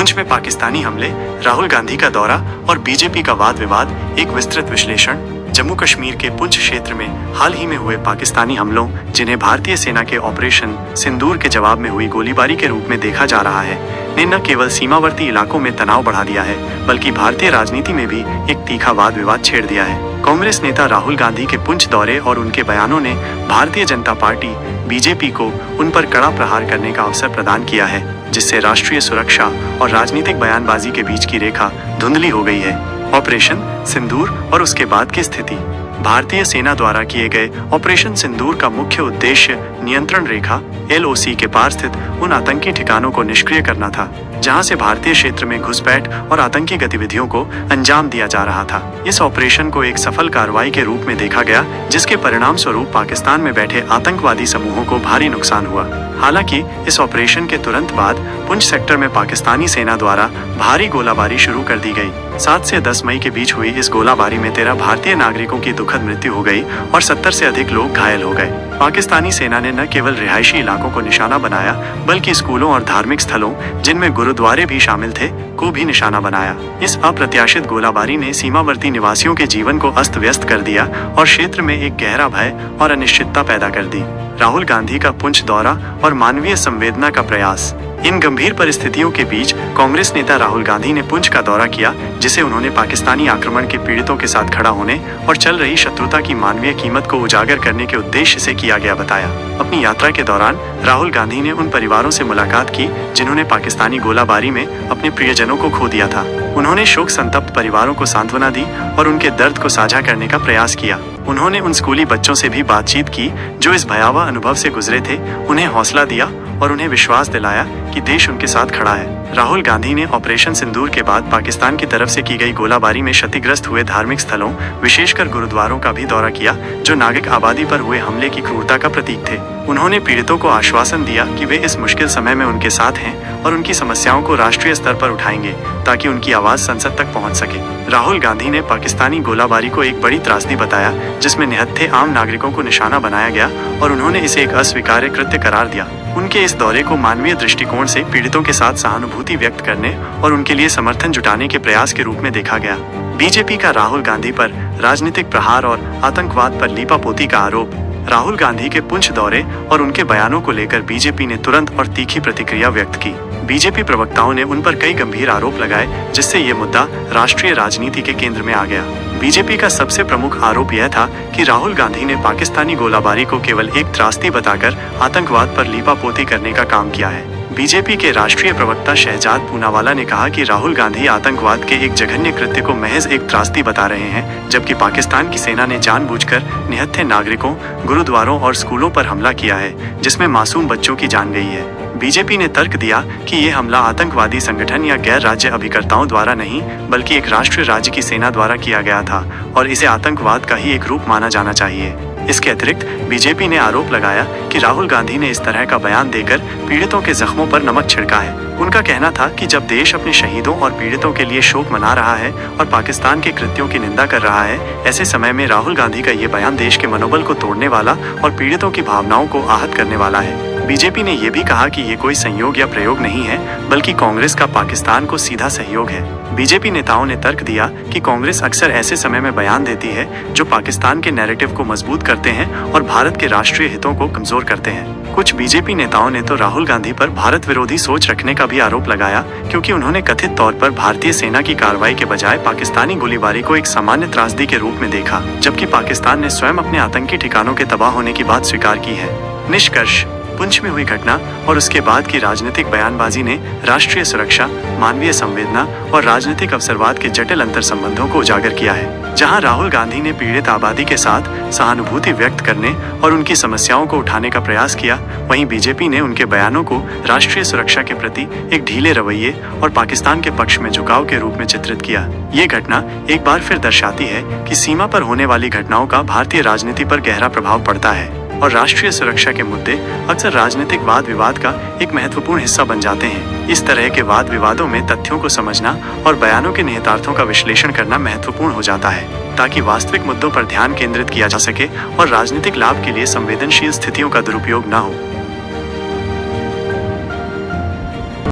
पुंछ में पाकिस्तानी हमले, राहुल गांधी का दौरा और बीजेपी का वाद विवाद, एक विस्तृत विश्लेषण। जम्मू कश्मीर के पुंछ क्षेत्र में हाल ही में हुए पाकिस्तानी हमलों, जिन्हें भारतीय सेना के ऑपरेशन सिंदूर के जवाब में हुई गोलीबारी के रूप में देखा जा रहा है, ने न केवल सीमावर्ती इलाकों में तनाव बढ़ा दिया है, बल्कि भारतीय राजनीति में भी एक तीखा वाद विवाद छेड़ दिया है। कांग्रेस नेता राहुल गांधी के पुंछ दौरे और उनके बयानों ने भारतीय जनता पार्टी बीजेपी को उन पर कड़ा प्रहार करने का अवसर प्रदान किया है, जिससे राष्ट्रीय सुरक्षा और राजनीतिक बयानबाजी के बीच की रेखा धुंधली हो गई है। ऑपरेशन सिंदूर और उसके बाद की स्थिति। भारतीय सेना द्वारा किए गए ऑपरेशन सिंदूर का मुख्य उद्देश्य नियंत्रण रेखा LOC के पार स्थित उन आतंकी ठिकानों को निष्क्रिय करना था, जहां से भारतीय क्षेत्र में घुसपैठ और आतंकी गतिविधियों को अंजाम दिया जा रहा था। इस ऑपरेशन को एक सफल कार्रवाई के रूप में देखा गया, जिसके परिणाम स्वरूप पाकिस्तान में बैठे आतंकवादी समूहों को भारी नुकसान हुआ। हालांकि इस ऑपरेशन के तुरंत बाद पुंछ सेक्टर में पाकिस्तानी सेना द्वारा भारी गोलाबारी शुरू कर दी गई। 7 से 10 मई के बीच हुई इस गोलाबारी में 13 भारतीय नागरिकों की दुखद मृत्यु हो गई और 70 से अधिक लोग घायल हो गए। पाकिस्तानी सेना ने न केवल रिहायशी इलाकों को निशाना बनाया, बल्कि स्कूलों और धार्मिक स्थलों, जिनमें गुरुद्वारे भी शामिल थे, को भी निशाना बनाया। इस अप्रत्याशित गोलाबारी ने सीमावर्ती निवासियों के जीवन को अस्त व्यस्त कर दिया और क्षेत्र में एक गहरा भय और अनिश्चितता पैदा कर दी। राहुल गांधी का पुंछ दौरा और मानवीय संवेदना का प्रयास। इन गंभीर परिस्थितियों के बीच कांग्रेस नेता राहुल गांधी ने पुंछ का दौरा किया, जिसे उन्होंने पाकिस्तानी आक्रमण के पीड़ितों के साथ खड़ा होने और चल रही शत्रुता की मानवीय कीमत को उजागर करने के उद्देश्य से किया गया बताया। अपनी यात्रा के दौरान राहुल गांधी ने उन परिवारों से मुलाकात की जिन्होंने पाकिस्तानी गोलाबारी में अपने प्रियजनों को खो दिया था। उन्होंने शोक संतप्त परिवारों को सांत्वना दी और उनके दर्द को साझा करने का प्रयास किया। उन्होंने उन स्कूली बच्चों से भी बातचीत की जो इस भयावह अनुभव से गुजरे थे, उन्हें हौसला दिया और उन्हें विश्वास दिलाया कि देश उनके साथ खड़ा है। राहुल गांधी ने ऑपरेशन सिंदूर के बाद पाकिस्तान की तरफ से की गई गोलाबारी में क्षतिग्रस्त हुए धार्मिक स्थलों, विशेषकर गुरुद्वारों का भी दौरा किया, जो नागरिक आबादी पर हुए हमले की क्रूरता का प्रतीक थे। उन्होंने पीड़ितों को आश्वासन दिया कि वे इस मुश्किल समय में उनके साथ हैं और उनकी समस्याओं को राष्ट्रीय स्तर पर उठाएंगे, ताकि उनकी आवाज संसद तक पहुंच सके। राहुल गांधी ने पाकिस्तानी गोलाबारी को एक बड़ी त्रासदी बताया, जिसमें निहत्थे आम नागरिकों को निशाना बनाया गया और उन्होंने इसे एक अस्वीकार्य कृत्य करार दिया। उनके इस दौरे को मानवीय दृष्टिकोण से पीड़ितों के साथ सहानुभूति व्यक्त करने और उनके लिए समर्थन जुटाने के प्रयास के रूप में देखा गया। बीजेपी का राहुल गांधी पर राजनीतिक प्रहार और आतंकवाद पर लीपापोती का आरोप। राहुल गांधी के पुंछ दौरे और उनके बयानों को लेकर बीजेपी ने तुरंत और तीखी प्रतिक्रिया व्यक्त की। बीजेपी प्रवक्ताओं ने उन पर कई गंभीर आरोप लगाए, जिससे ये मुद्दा राष्ट्रीय राजनीति के केंद्र में आ गया। बीजेपी का सबसे प्रमुख आरोप यह था कि राहुल गांधी ने पाकिस्तानी गोलाबारी को केवल एक त्रासदी बताकर आतंकवाद पर लीपापोती करने का काम किया है। बीजेपी के राष्ट्रीय प्रवक्ता शहजाद पूनावाला ने कहा कि राहुल गांधी आतंकवाद के एक जघन्य कृत्य को महज एक त्रासदी बता रहे हैं, जबकि पाकिस्तान की सेना ने जानबूझकर निहत्थे नागरिकों, गुरुद्वारों और स्कूलों पर हमला किया है, जिसमें मासूम बच्चों की जान गई है। बीजेपी ने तर्क दिया कि ये हमला आतंकवादी संगठन या गैर राज्य अभिकर्ताओं द्वारा नहीं, बल्कि एक राष्ट्रीय राज्य की सेना द्वारा किया गया था और इसे आतंकवाद का ही एक रूप माना जाना चाहिए। इसके अतिरिक्त बीजेपी ने आरोप लगाया कि राहुल गांधी ने इस तरह का बयान देकर पीड़ितों के जख्मों पर नमक छिड़का है। उनका कहना था कि जब देश अपने शहीदों और पीड़ितों के लिए शोक मना रहा है और पाकिस्तान के कृत्यों की निंदा कर रहा है, ऐसे समय में राहुल गांधी का ये बयान देश के मनोबल को तोड़ने वाला और पीड़ितों की भावनाओं को आहत करने वाला है। बीजेपी ने यह भी कहा कि ये कोई संयोग या प्रयोग नहीं है, बल्कि कांग्रेस का पाकिस्तान को सीधा सहयोग है। बीजेपी नेताओं ने तर्क दिया कि कांग्रेस अक्सर ऐसे समय में बयान देती है जो पाकिस्तान के नैरेटिव को मजबूत करते हैं और भारत के राष्ट्रीय हितों को कमजोर करते हैं। कुछ बीजेपी नेताओं ने तो राहुल गांधी पर भारत विरोधी सोच रखने का भी आरोप लगाया, क्योंकि उन्होंने कथित तौर पर भारतीय सेना की कार्रवाई के बजाय पाकिस्तानी गोलीबारी को एक सामान्य त्रासदी के रूप में देखा, जबकि पाकिस्तान ने स्वयं अपने आतंकी ठिकानों के तबाह होने की बात स्वीकार की है। निष्कर्ष: पुंछ में हुई घटना और उसके बाद की राजनीतिक बयानबाजी ने राष्ट्रीय सुरक्षा, मानवीय संवेदना और राजनीतिक अवसरवाद के जटिल अंतर संबंधों को उजागर किया है। जहां राहुल गांधी ने पीड़ित आबादी के साथ सहानुभूति व्यक्त करने और उनकी समस्याओं को उठाने का प्रयास किया, वहीं बीजेपी ने उनके बयानों को राष्ट्रीय सुरक्षा के प्रति एक ढीले रवैये और पाकिस्तान के पक्ष में झुकाव के रूप में चित्रित किया। ये घटना एक बार फिर दर्शाती है कि सीमा पर होने वाली घटनाओं का भारतीय राजनीति पर गहरा प्रभाव पड़ता है और राष्ट्रीय सुरक्षा के मुद्दे अक्सर राजनीतिक वाद विवाद का एक महत्वपूर्ण हिस्सा बन जाते हैं। इस तरह के वाद विवादों में तथ्यों को समझना और बयानों के निहितार्थों का विश्लेषण करना महत्वपूर्ण हो जाता है, ताकि वास्तविक मुद्दों पर ध्यान केंद्रित किया जा सके और राजनीतिक लाभ के लिए संवेदनशील स्थितियों का दुरुपयोग न हो।